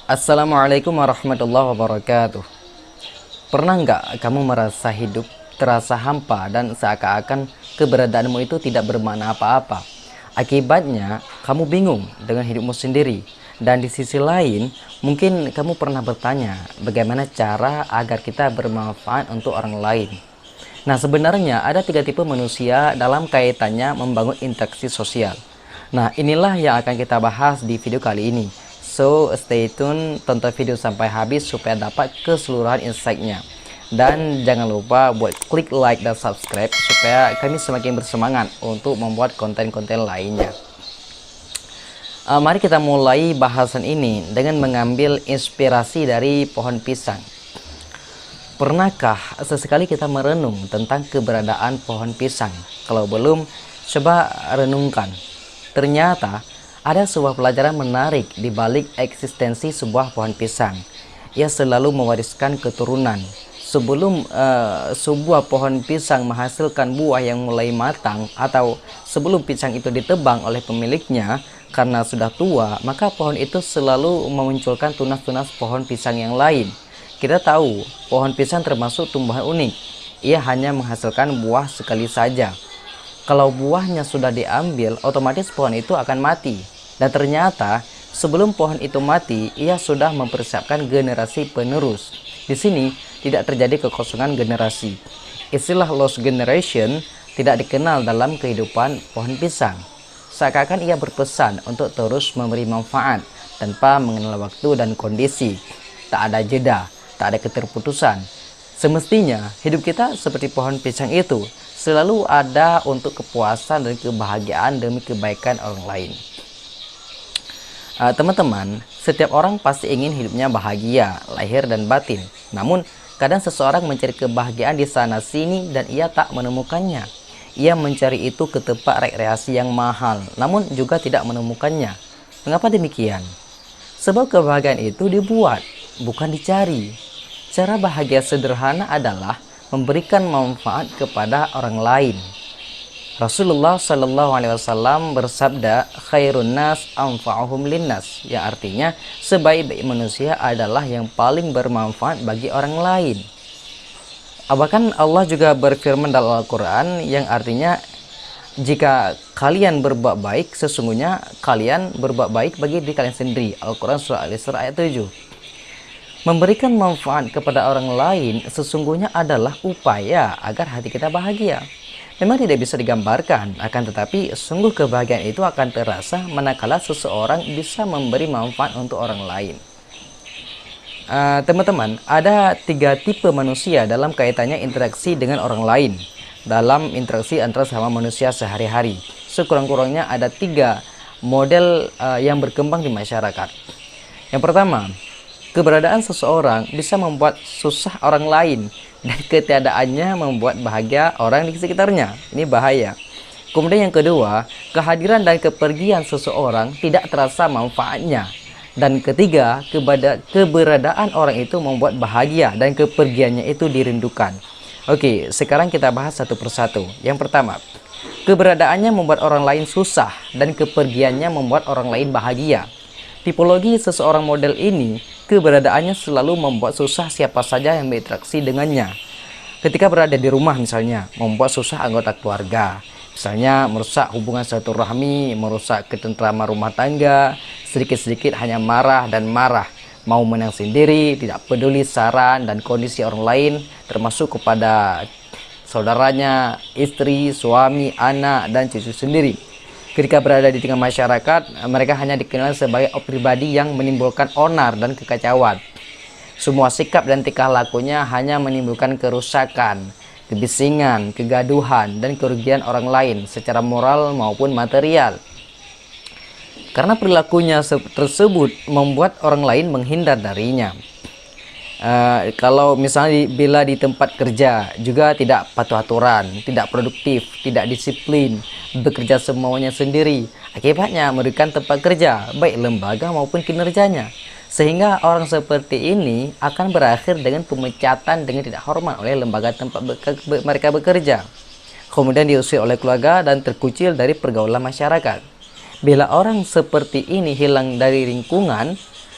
Assalamualaikum warahmatullahi wabarakatuh. Pernah nggak kamu merasa hidup terasa hampa dan seakan-akan keberadaanmu itu tidak bermakna apa-apa? Akibatnya, kamu bingung dengan hidupmu sendiri. Dan di sisi lain, mungkin kamu pernah bertanya bagaimana cara agar kita bermanfaat untuk orang lain. Nah, sebenarnya ada tiga tipe manusia dalam kaitannya membangun interaksi sosial. Nah, inilah yang akan kita bahas di video kali ini. So, stay tune, tonton video sampai habis supaya dapat keseluruhan insight-nya. Dan jangan lupa buat klik like dan subscribe supaya kami semakin bersemangat untuk membuat konten-konten lainnya. Mari kita mulai bahasan ini dengan mengambil inspirasi dari pohon pisang. Pernahkah sesekali kita merenung tentang keberadaan pohon pisang? Kalau belum, coba renungkan. Ternyata ada sebuah pelajaran menarik di balik eksistensi sebuah pohon pisang. Ia selalu mewariskan keturunan. Sebelum sebuah pohon pisang menghasilkan buah yang mulai matang atau sebelum pisang itu ditebang oleh pemiliknya karena sudah tua, maka pohon itu selalu memunculkan tunas-tunas pohon pisang yang lain. Kita tahu, pohon pisang termasuk tumbuhan unik. Ia hanya menghasilkan buah sekali saja. Kalau buahnya sudah diambil, otomatis pohon itu akan mati. Dan ternyata, sebelum pohon itu mati, ia sudah mempersiapkan generasi penerus. Di sini, tidak terjadi kekosongan generasi. Istilah lost generation tidak dikenal dalam kehidupan pohon pisang. Seakan-akan ia berpesan untuk terus memberi manfaat tanpa mengenal waktu dan kondisi. Tak ada jeda, tak ada keterputusan. Semestinya hidup kita seperti pohon pisang itu, selalu ada untuk kepuasan dan kebahagiaan demi kebaikan orang lain. Teman-teman, setiap orang pasti ingin hidupnya bahagia, lahir dan batin. Namun, kadang seseorang mencari kebahagiaan di sana sini dan ia tak menemukannya. Ia mencari itu ke tempat rekreasi yang mahal, namun juga tidak menemukannya. Mengapa demikian? Sebab kebahagiaan itu dibuat, bukan dicari. Cara bahagia sederhana adalah memberikan manfaat kepada orang lain. Rasulullah Shallallahu Alaihi Wasallam bersabda, "Khairun nas anfa'uhum linnas", yang artinya sebaik-baik manusia adalah yang paling bermanfaat bagi orang lain. Bahkan Allah juga berfirman dalam Al-Quran yang artinya, jika kalian berbuat baik, sesungguhnya kalian berbuat baik bagi diri kalian sendiri. Al-Quran surah Al-Isra ayat 7. Memberikan manfaat kepada orang lain sesungguhnya adalah upaya agar hati kita bahagia. Memang tidak bisa digambarkan, akan tetapi sungguh kebahagiaan itu akan terasa manakala seseorang bisa memberi manfaat untuk orang lain. Teman-teman, ada tiga tipe manusia dalam kaitannya interaksi dengan orang lain. Dalam interaksi antara sama manusia sehari-hari, sekurang-kurangnya ada tiga model yang berkembang di masyarakat. Yang pertama, keberadaan seseorang bisa membuat susah orang lain dan ketiadaannya membuat bahagia orang di sekitarnya. Ini bahaya. Kemudian yang kedua, kehadiran dan kepergian seseorang tidak terasa manfaatnya. Dan ketiga, keberadaan orang itu membuat bahagia dan kepergiannya itu dirindukan. Oke, sekarang kita bahas satu persatu. Yang pertama, keberadaannya membuat orang lain susah dan kepergiannya membuat orang lain bahagia. Tipologi seseorang model ini, keberadaannya selalu membuat susah siapa saja yang berinteraksi dengannya. Ketika berada di rumah misalnya, membuat susah anggota keluarga. Misalnya merusak hubungan silaturahmi, merusak ketentraman rumah tangga, sedikit-sedikit hanya marah dan marah. Mau menang sendiri, tidak peduli saran dan kondisi orang lain, termasuk kepada saudaranya, istri, suami, anak, dan cucu sendiri. Ketika berada di tengah masyarakat, mereka hanya dikenal sebagai pribadi yang menimbulkan onar dan kekacauan. Semua sikap dan tingkah lakunya hanya menimbulkan kerusakan, kebisingan, kegaduhan, dan kerugian orang lain secara moral maupun material. Karena perilakunya tersebut membuat orang lain menghindar darinya. Kalau misalnya bila di tempat kerja juga tidak patuh aturan, tidak produktif, tidak disiplin, bekerja semaunya sendiri. Akibatnya merugikan tempat kerja, baik lembaga maupun kinerjanya. Sehingga orang seperti ini akan berakhir dengan pemecatan dengan tidak hormat oleh lembaga tempat mereka bekerja. Kemudian diusir oleh keluarga dan terkucil dari pergaulan masyarakat. Bila orang seperti ini hilang dari lingkungan,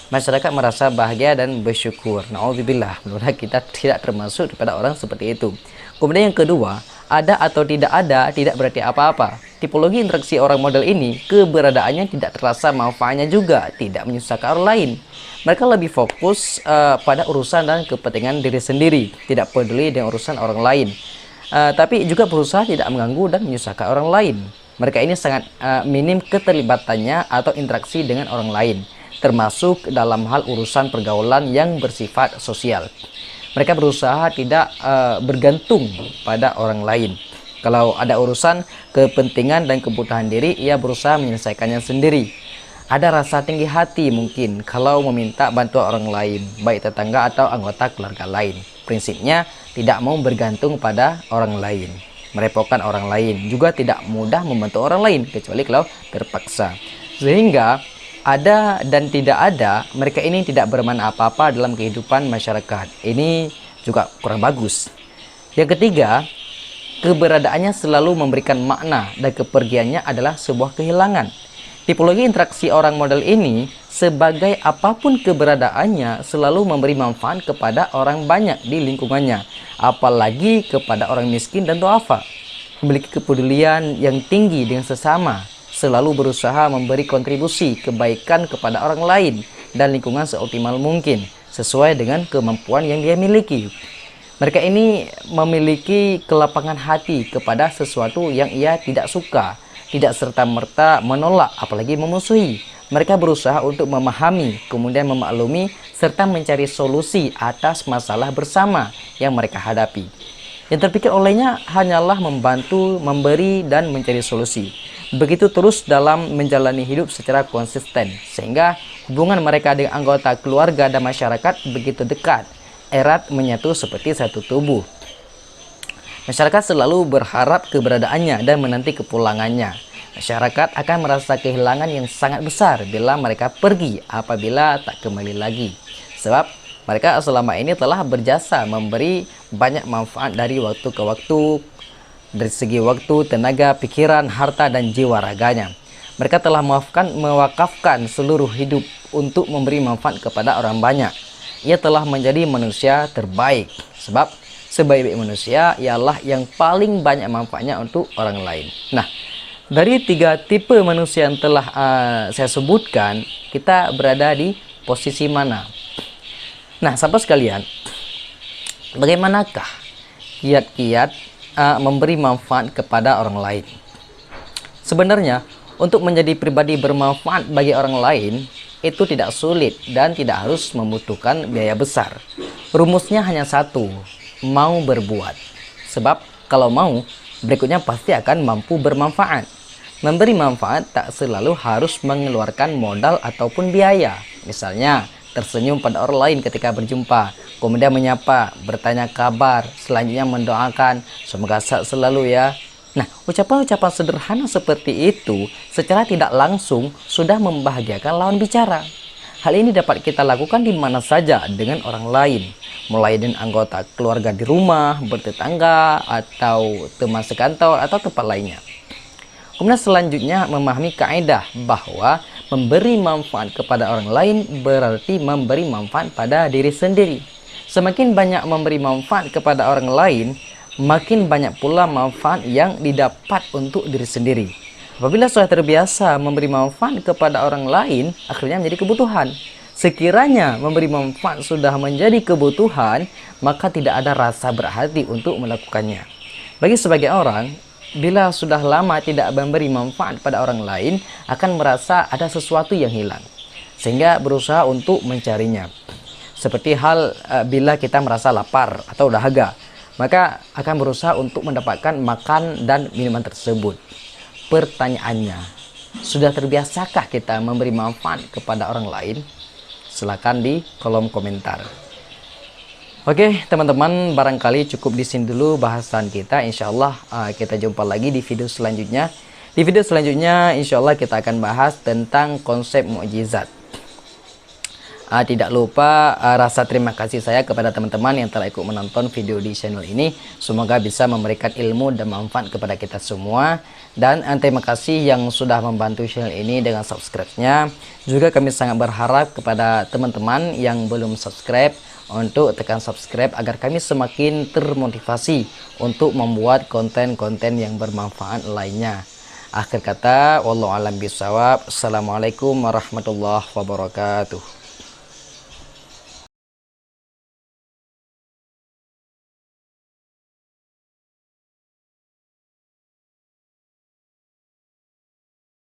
masyarakat merasa bahagia dan bersyukur. Nauzubillah, mudah-mudahan kita tidak termasuk kepada orang seperti itu. Kemudian yang kedua, ada atau tidak ada tidak berarti apa-apa. Tipologi interaksi orang model ini, keberadaannya tidak terasa manfaatnya juga, tidak menyusahkan orang lain. Mereka lebih fokus pada urusan dan kepentingan diri sendiri, tidak peduli dengan urusan orang lain. Tapi juga berusaha tidak mengganggu dan menyusahkan orang lain. Mereka ini sangat minim keterlibatannya atau interaksi dengan orang lain, termasuk dalam hal urusan pergaulan yang bersifat sosial. Mereka berusaha tidak bergantung pada orang lain. Kalau ada urusan kepentingan dan kebutuhan diri, ia berusaha menyelesaikannya sendiri. Ada rasa tinggi hati mungkin kalau meminta bantuan orang lain, baik tetangga atau anggota keluarga lain. Prinsipnya tidak mau bergantung pada orang lain, merepotkan orang lain, juga tidak mudah membantu orang lain kecuali kalau terpaksa. Sehingga ada dan tidak ada, mereka ini tidak bermakna apa-apa dalam kehidupan masyarakat. Ini juga kurang bagus. Yang ketiga, keberadaannya selalu memberikan makna dan kepergiannya adalah sebuah kehilangan. Tipologi interaksi orang model ini, sebagai apapun keberadaannya, selalu memberi manfaat kepada orang banyak di lingkungannya, apalagi kepada orang miskin dan duafa. Memiliki kepedulian yang tinggi dengan sesama, selalu berusaha memberi kontribusi kebaikan kepada orang lain dan lingkungan seoptimal mungkin, sesuai dengan kemampuan yang dia miliki. Mereka ini memiliki kelapangan hati kepada sesuatu yang ia tidak suka, tidak serta-merta menolak, apalagi memusuhi. Mereka berusaha untuk memahami, kemudian memaklumi, serta mencari solusi atas masalah bersama yang mereka hadapi. Yang terpikir olehnya hanyalah membantu, memberi, dan mencari solusi. Begitu terus dalam menjalani hidup secara konsisten, sehingga hubungan mereka dengan anggota keluarga dan masyarakat begitu dekat, erat, menyatu seperti satu tubuh. Masyarakat selalu berharap keberadaannya dan menanti kepulangannya. Masyarakat akan merasa kehilangan yang sangat besar bila mereka pergi apabila tak kembali lagi. Sebab mereka selama ini telah berjasa memberi banyak manfaat dari waktu ke waktu, dari segi waktu, tenaga, pikiran, harta, dan jiwa raganya. Mereka telah mewakafkan seluruh hidup untuk memberi manfaat kepada orang banyak. Ia telah menjadi manusia terbaik, sebab sebaik-baik manusia ialah yang paling banyak manfaatnya untuk orang lain. Nah, dari 3 tipe manusia yang telah saya sebutkan, kita berada di posisi mana? Nah, sahabat sekalian, bagaimanakah kiat-kiat memberi manfaat kepada orang lain? Sebenarnya, untuk menjadi pribadi bermanfaat bagi orang lain, itu tidak sulit dan tidak harus membutuhkan biaya besar. Rumusnya hanya satu, mau berbuat. Sebab kalau mau, berikutnya pasti akan mampu bermanfaat. Memberi manfaat tak selalu harus mengeluarkan modal ataupun biaya. Misalnya, tersenyum pada orang lain ketika berjumpa, kemudian menyapa, bertanya kabar, selanjutnya mendoakan, semoga sehat selalu ya. Nah, ucapan-ucapan sederhana seperti itu secara tidak langsung sudah membahagiakan lawan bicara. Hal ini dapat kita lakukan di mana saja dengan orang lain, mulai dengan anggota keluarga di rumah, bertetangga, atau teman sekantor, atau tempat lainnya. Kemudian selanjutnya memahami kaidah bahwa memberi manfaat kepada orang lain berarti memberi manfaat pada diri sendiri. Semakin banyak memberi manfaat kepada orang lain, makin banyak pula manfaat yang didapat untuk diri sendiri. Apabila sudah terbiasa memberi manfaat kepada orang lain, akhirnya menjadi kebutuhan. Sekiranya memberi manfaat sudah menjadi kebutuhan, maka tidak ada rasa berhati untuk melakukannya. Bagi sebagian orang, bila sudah lama tidak memberi manfaat pada orang lain, akan merasa ada sesuatu yang hilang, sehingga berusaha untuk mencarinya. Seperti hal bila kita merasa lapar atau dahaga, maka akan berusaha untuk mendapatkan makan dan minuman tersebut. Pertanyaannya, sudah terbiasakah kita memberi manfaat kepada orang lain? Silakan di kolom komentar. Oke teman-teman, barangkali cukup di sini dulu bahasan kita. Insya Allah kita jumpa lagi di video selanjutnya. Di video selanjutnya insya Allah kita akan bahas tentang konsep mukjizat. Tidak lupa rasa terima kasih saya kepada teman-teman yang telah ikut menonton video di channel ini. Semoga bisa memberikan ilmu dan manfaat kepada kita semua. Dan terima kasih yang sudah membantu channel ini dengan subscribe-nya. Juga kami sangat berharap kepada teman-teman yang belum subscribe untuk tekan subscribe agar kami semakin termotivasi untuk membuat konten-konten yang bermanfaat lainnya. Akhir kata, wallahu a'lam bishawab. Assalamualaikum warahmatullahi wabarakatuh.